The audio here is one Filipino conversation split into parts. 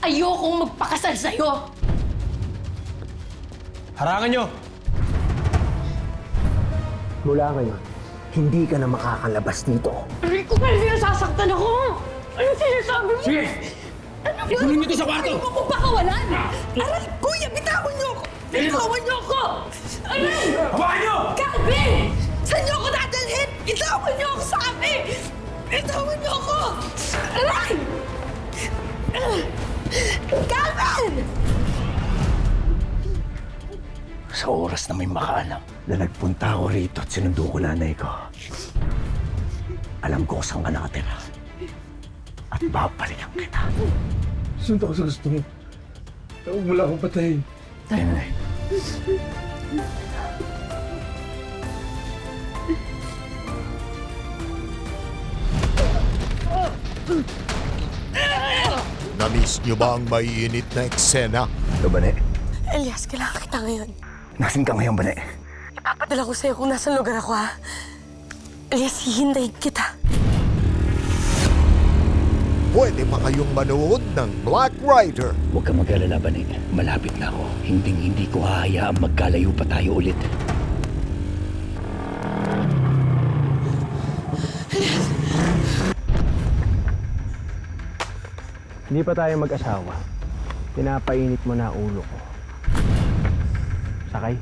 Ayokong magpakasal sa'yo! Harangan nyo! Mula ngayon, hindi ka na makakalabas dito. Aray ko, pero sinasasaktan ako! Anong sinasabi mo? Sige! Ikunin niyo ito sa kwarto! Ayaw mo pakawalan! Aray, kuya, bitawan niyo ako! Bitawan niyo ako! Aray! Hawakan nyo! Calvin! Saan niyo ako dadalhin? Bitawan niyo ako sa amin! Bitawan niyo ako! Aray! Calvin! Sa oras na may makaalam na nagpunta ako rito at sinundo ko nanay ko, alam ko kung saan ka nakatira. At babalikan kita. Sunod ako sa gusto mo. Huwag mo lang akong patayin. Nanay. Namiss niyo ba ang maiinit na eksena? Ito, Bane. Elias, kailangan kita ngayon. Nasaan ka ngayon, Bane? Ipapadala ko sa'yo kung nasa lugar ako, ha? Elias, hihintayin kita. Pwede pa kayong manood ng Black Rider. Huwag ka mag-alala, Bane. Malapit na ako. Hindi ko hahayaang magkalayo pa tayo ulit. Hindi pa tayo mag-asawa. Pinapainit mo na ulo ko. Sakay?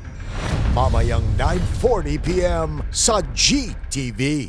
Mamayang 9:40 p.m. sa GTV.